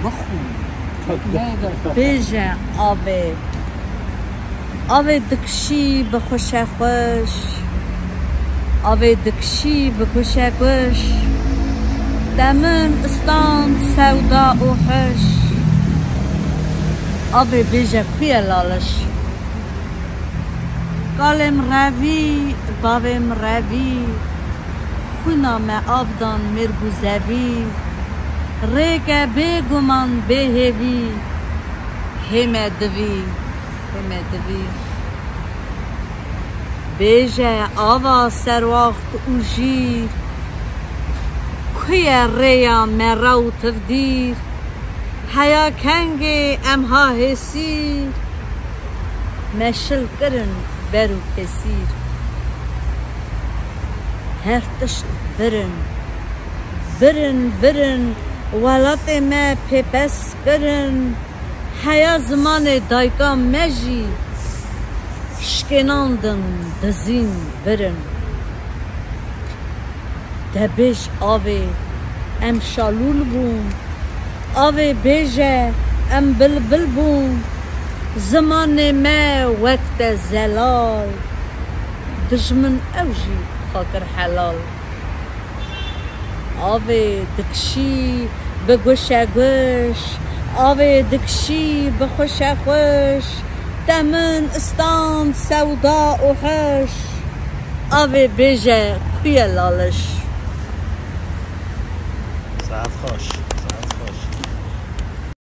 بخون بیجه آوه دکشی بخوش خوش آوه دکشی بکش گوش دمن استان سودا و حش آوه بیجه کوی لالش قالم روی باوم روی خونا ما آفدان مرگوزوی ریگه بگمان بهوی همه دوی بیجه آوا سرواخت و جیر کوی ریا مراو تفدیر حیا کنگ امها حسیر مشل کرن برو کسیر هر تشت برن ولات ما پیپس کرن حیا زمان دایکا مجی شکناندن دزین برن دبیج آوه ام شالول بون آوه بیجه ام بلبل بون زمان ما وقت زلال دجمن اوجی خاطر حلال آوه دکشی بگوش گوش آوه دکشی بخوش خوش دمن استان سودا و حش آوه بیجه کوی لالش ساعت خوش